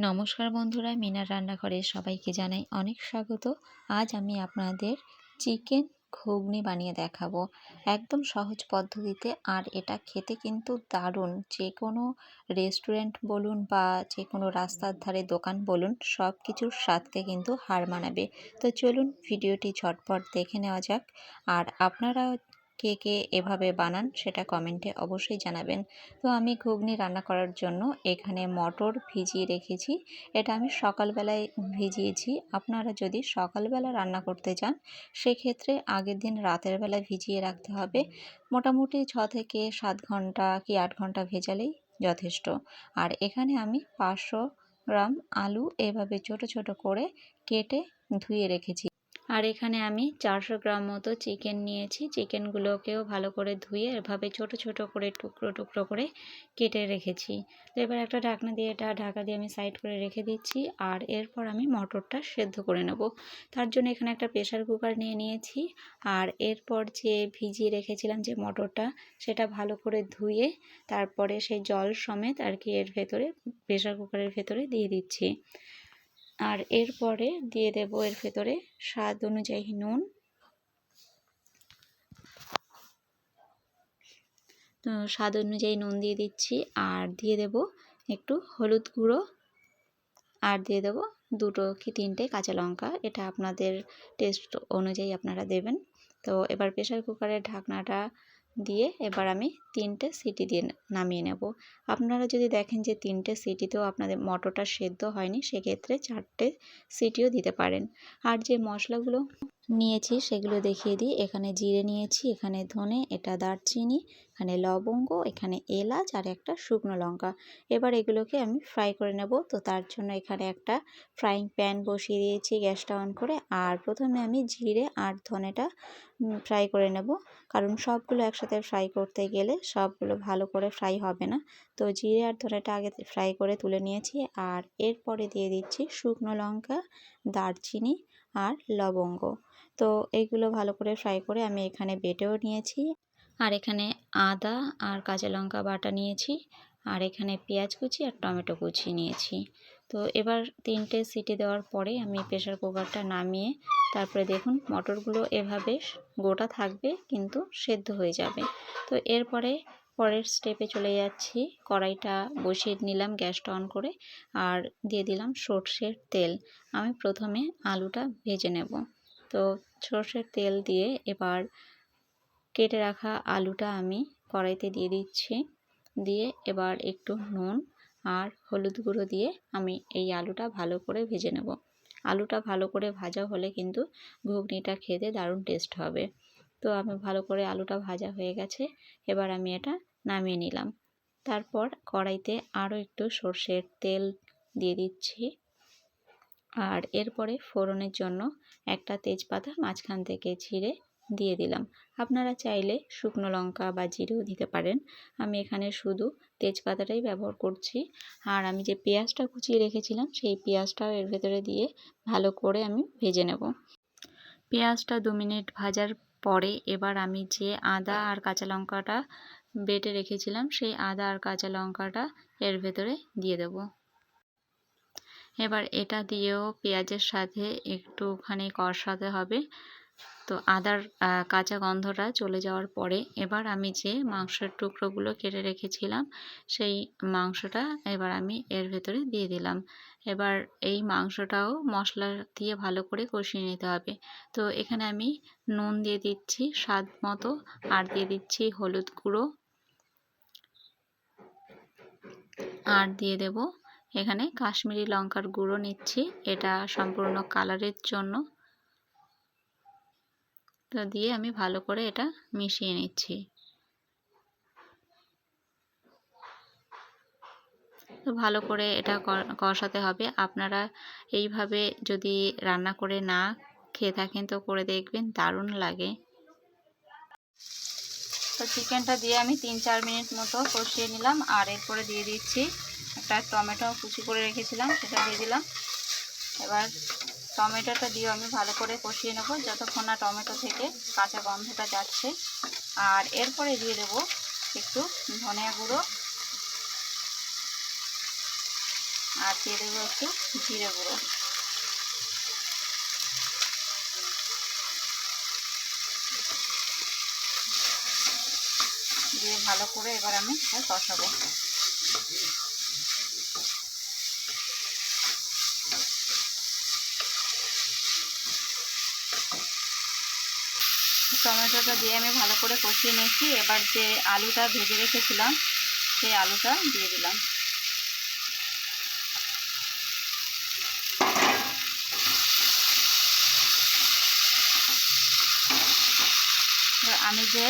নমস্কার বন্ধুরা, মিনার রান্নাঘরে সবাইকে জানাই অনেক স্বাগত। আজ আমি আপনাদের চিকেন ঘুগনি বানিয়ে দেখাবো একদম সহজ পদ্ধতিতে। আর এটা খেতে কিন্তু দারুণ। যে কোনো রেস্টুরেন্ট বলুন বা যে কোনো রাস্তার ধারে দোকান বলুন, সব কিছুর স্বাদকে কিন্তু হার মানাবে। তো চলুন ভিডিওটি ঝটপট দেখে নেওয়া যাক। আর আপনারা কে কে এভাবে বানান সেটা কমেন্টে অবশ্যই জানাবেন। তো আমি ঘুগনি রান্না করার জন্য এখানে মটর ভিজিয়ে রেখেছি। এটা আমি সকালবেলায় ভিজিয়েছি। আপনারা যদি সকালবেলা রান্না করতে চান সেক্ষেত্রে আগের দিন রাতের বেলা ভিজিয়ে রাখতে হবে। মোটামুটি 6 থেকে 7 ঘন্টা কি 8 ঘন্টা ভেজালেই যথেষ্ট। আর এখানে আমি 500 গ্রাম আলু এভাবে ছোট ছোট করে কেটে ধুয়ে রেখেছি। আর এখানে আমি 400 গ্রাম মতো চিকেন নিয়েছি। চিকেনগুলোকেও ভালো করে ধুয়ে এভাবে ছোট ছোট করে টুকরো টুকরো করে কেটে রেখেছি। তো এবার একটা ঢাকনা দিয়ে এটা ঢাকা দিয়ে আমি সাইড করে রেখে দিচ্ছি। আর এরপর আমি মটরটা সেদ্ধ করে নেব। তার জন্য এখানে একটা প্রেসার কুকার নিয়ে নিয়েছি। আর এরপর যে ভিজিয়ে রেখেছিলাম যে মটরটা, সেটা ভালো করে ধুয়ে তারপরে সেই জল সমেত আর কি এর ভেতরে প্রেসার কুকারের ভেতরে দিয়ে দিচ্ছি। আর এরপরে দিয়ে দেব এর ভেতরে স্বাদ অনুযায়ী নুন, স্বাদ অনুযায়ী নুন দিয়ে দিচ্ছি। আর দিয়ে দেব একটু হলুদ গুঁড়ো, আর দিয়ে দেব 2 কি 3টে কাঁচা লঙ্কা। এটা আপনাদের টেস্ট অনুযায়ী আপনারা দেবেন। তো এবার প্রেসার কুকারের ঢাকনাটা দিয়ে এবার আমি 3টে সিটি দিয়ে নামিয়ে নেব। আপনারা যদি দেখেন যে 3টে সিটিতেও আপনাদের মটরটা সেদ্ধ হয়নি, সেক্ষেত্রে 4টে সিটিও দিতে পারেন। আর যে মশলাগুলো নিয়েছি সেগুলো দেখিয়ে দিই। এখানে জিরে নিয়েছি, এখানে ধনে, এটা দারচিনি, এখানে লবঙ্গ, এখানে এলাচ আর একটা শুকনো লঙ্কা। এবার এগুলোকে আমি ফ্রাই করে নেব। তো তার জন্য এখানে একটা ফ্রাইং প্যান বসিয়ে দিয়েছি গ্যাসটা অন করে। আর প্রথমে আমি জিরে আর ধনেটা ফ্রাই করে নেব, কারণ সবগুলো একসাথে ফ্রাই করতে গেলে সবগুলো ভালো করে ফ্রাই হবে না। তো জিরে আর ধনেটা আগে ফ্রাই করে তুলে নিয়েছি। আর এরপরে দিয়ে দিচ্ছি শুকনো লঙ্কা, দারচিনি আর লবঙ্গ। তো এইগুলো ভালো করে ফ্রাই করে আমি এখানে বেটেও নিয়েছি। আর এখানে আদা আর কাঁচা লঙ্কা বাটা নিয়েছি। আর এখানে পেঁয়াজ কুচি আর টমেটো কুচি নিয়েছি। তো এবার 3টে সিটি দেওয়ার পরে আমি প্রেসার কুকারটা নামিয়ে তারপরে দেখুন মটরগুলো এভাবে গোটা থাকবে কিন্তু সেদ্ধ হয়ে যাবে। তো এরপরে পরের স্টেপে চলে যাচ্ছি। কড়াইটা বসিয়ে নিলাম গ্যাসটা অন করে। আর দিয়ে দিলাম সর্ষের তেল। আমি প্রথমে আলুটা ভেজে নেব। তো সর্ষের তেল দিয়ে এবার কেটে রাখা আলুটা আমি কড়াইতে দিয়ে দিচ্ছি। দিয়ে এবার একটু নুন আর হলুদ গুঁড়ো দিয়ে আমি এই আলুটা ভালো করে ভেজে নেব। আলুটা ভালো করে ভাজা হলে কিন্তু ঘুগনিটা খেতে দারুণ টেস্ট হবে। তো আমি ভালো করে আলুটা ভাজা হয়ে গেছে। এবার আমি এটা নামিয়ে নিলাম। তারপর কড়াইতে আরও একটু সর্ষের তেল দিয়ে দিচ্ছি। আর এরপরে ফোড়নের জন্য একটা তেজপাতা মাঝখান থেকে ছিঁড়ে দিয়ে দিলাম। আপনারা চাইলে শুকনো লঙ্কা বা জিরেও দিতে পারেন। আমি এখানে শুধু তেজপাতাটাই ব্যবহার করছি। আর আমি যে পেঁয়াজটা কুচিয়ে রেখেছিলাম সেই পেঁয়াজটাও এর ভেতরে দিয়ে ভালো করে আমি ভেজে নেব। পেঁয়াজটা 2 মিনিট ভাজার পরে এবার আমি যে আদা আর কাঁচা লঙ্কাটা বেটে রেখেছিলাম সেই আদা আর কাঁচা লঙ্কাটা এর ভেতরে দিয়ে দেব। এবার এটা দিয়েও পেঁয়াজের সাথে একটুখানি কষাতে হবে। তো আদার কাঁচা গন্ধটা চলে যাওয়ার পরে এবার আমি যে মাংসের টুকরোগুলো কেটে রেখেছিলাম সেই মাংসটা এবার আমি এর ভেতরে দিয়ে দিলাম। এবার এই মাংসটাও মশলা দিয়ে ভালো করে কষিয়ে নিতে হবে। তো এখানে আমি নুন দিয়ে দিচ্ছি স্বাদ মতো, আর দিয়ে দিচ্ছি হলুদ গুঁড়ো, আর দিয়ে দেব এখানে কাশ্মীরি লঙ্কার গুঁড়ো নিচ্ছি, এটা সম্পূর্ণ কালারের জন্য। তো দিয়ে আমি ভালো করে এটা মিশিয়ে নিচ্ছি। তো ভালো করে এটা কষাতে হবে। আপনারা এইভাবে যদি রান্না করে না খেয়ে থাকেন তো করে দেখবেন, দারুণ লাগে। তো চিকেনটা দিয়ে আমি 3-4 মিনিট মতো কষিয়ে নিলাম। আর এরপরে দিয়ে দিচ্ছি একটা টমেটো কুচি করে রেখেছিলাম, সেটা দিয়ে দিলাম। এবার টমেটোটা দিয়ে আমি ভালো করে কষিয়ে নেব যতক্ষণ না টমেটো থেকে কাঁচা গন্ধটা যাচ্ছে। আর এরপরে দিয়ে দেব একটু ধনিয়া গুঁড়ো, আর দিয়ে দেবো একটু জিরে গুঁড়ো। দিয়ে ভালো করে এবার আমি কষাবো। টমেটোটা দিয়ে আমি ভালো করে কষিয়ে নিয়েছি। এবার যে আলুটা ভেজে রেখেছিলাম সেই আলুটা দিয়ে দিলাম। আমি যে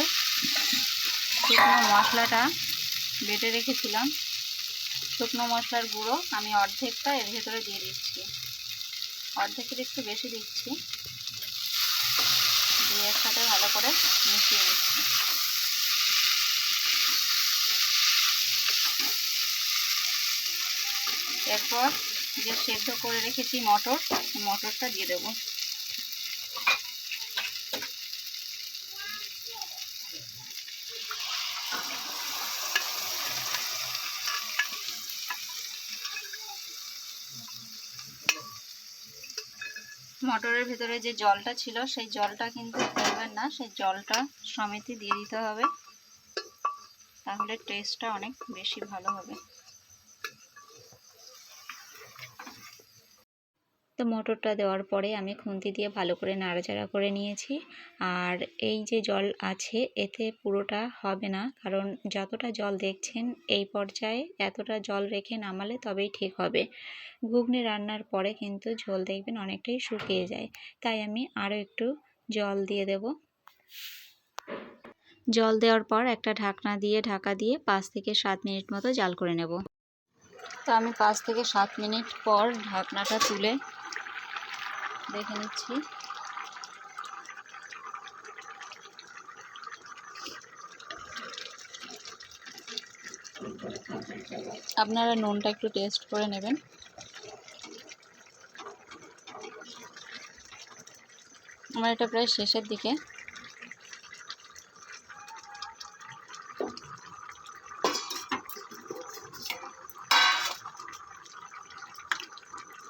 শুকনো মশলাটা বেটে রেখেছিলাম, শুকনো মশলার গুঁড়ো আমি অর্ধেকটা এর ভেতরে দিয়ে দিচ্ছি, অর্ধেকের একটু বেশি দিচ্ছি, দিয়ে একসাথে ভালো করে মিশিয়ে নিচ্ছি। এরপর যে সেদ্ধ করে রেখেছি মটরটা দিয়ে দেবো। মটরের ভেতরে যে জলটা ছিল সেই জলটা কিন্তু ফেলবেন না, সেই জলটা সমেতই দিয়ে দিতে হবে, তাহলে টেস্টটা অনেক বেশি ভালো হবে। তো মটরটা দেওয়ার পরে আমি খুন্তি দিয়ে ভালো করে নাড়াচাড়া করে নিয়েছি। আর এই যে জল আছে এতে পুরোটা হবে না, কারণ যতটা জল দেখছেন এই পর্যায়ে এতটা জল রেখে নামালে তবেই ঠিক হবে। ঘুগনি রান্নার পরে কিন্তু ঝোল দেখবেন অনেকটাই শুকিয়ে যায়, তাই আমি আরও একটু জল দিয়ে দেব। জল দেওয়ার পর একটা ঢাকনা দিয়ে ঢাকা দিয়ে 5 থেকে 7 মিনিট মতো জাল করে নেব। তো আমি 5 থেকে 7 মিনিট পর ঢাকনাটা তুলে দেখে নিচ্ছি। আপনারা নুনটা একটু টেস্ট করে নেবেন। আমার এটা প্রায় শেষের দিকে।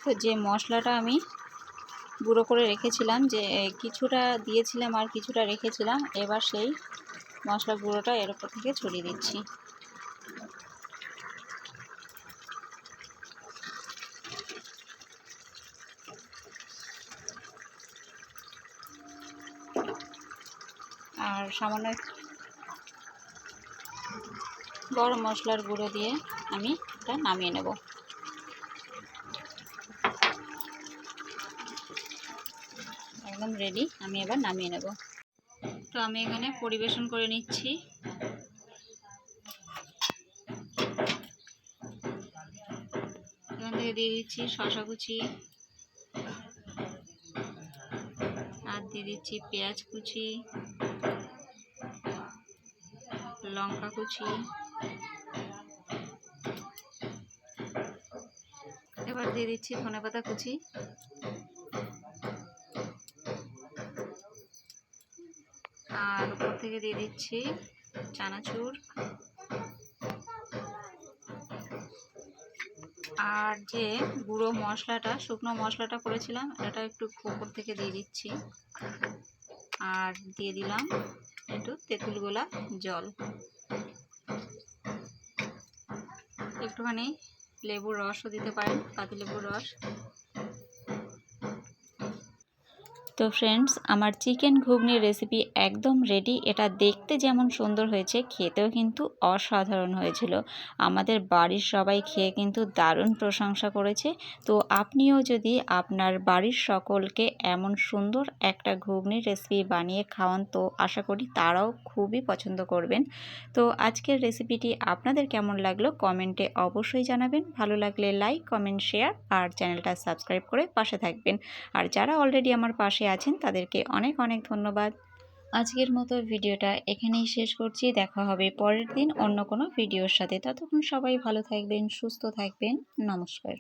তো যে মশলাটা আমি গুঁড়ো করে রেখেছিলাম, যে কিছুটা দিয়েছিলাম আর কিছুটা রেখেছিলাম, এবার সেই মশলা গুঁড়োটা এর উপর থেকে ছড়িয়ে দিচ্ছি। আর সামান্য গরম মশলার গুঁড়ো দিয়ে আমি এটা নামিয়ে নেব। একদম রেডি, আমি এবার নামিয়ে নেব। তো আমি এখানে পরিবেশন করে নিচ্ছি। এখান থেকে দিয়ে দিচ্ছি শসা কুচি, আর দিয়ে দিচ্ছি পেঁয়াজ কুচি, লঙ্কা কুচি, এবার দিয়ে দিচ্ছি ধনেপাতা কুচি, আর উপর থেকে দিয়ে দিচ্ছি চানাচুর, আর যে গুঁড়ো মশলাটা শুকনো মশলাটা করেছিলাম এটা একটু উপর থেকে দিয়ে দিচ্ছি, আর দিয়ে দিলাম একটু তেঁতুল গোলা জল, একটুখানি লেবুর রসও দিতে পারেন, পাতিলেবুর রস। তো ফ্রেন্ডস, আমার চিকেন ঘুগনির রেসিপি একদম রেডি। এটা দেখতে যেমন সুন্দর হয়েছে, খেতেও কিন্তু অসাধারণ হয়েছিল। আমাদের বাড়ির সবাই খেয়ে কিন্তু দারুণ প্রশংসা করেছে। তো আপনিও যদি আপনার বাড়ির সকলকে এমন সুন্দর একটা ঘুগনির রেসিপি বানিয়ে খাওয়ান, তো আশা করি তারাও খুবই পছন্দ করবেন। তো আজকের রেসিপিটি আপনাদের কেমন লাগলো কমেন্টে অবশ্যই জানাবেন। ভালো লাগলে লাইক, কমেন্ট, শেয়ার আর চ্যানেলটা সাবস্ক্রাইব করে পাশে থাকবেন। আর যারা অলরেডি আমার পাশে আছেন তাদেরকে অনেক অনেক ধন্যবাদ। আজকের মতো ভিডিওটা এখানেই শেষ করছি। দেখা হবে পরের দিন অন্য কোনো ভিডিওর সাথে। ততক্ষণ সবাই ভালো থাকবেন, সুস্থ থাকবেন। নমস্কার।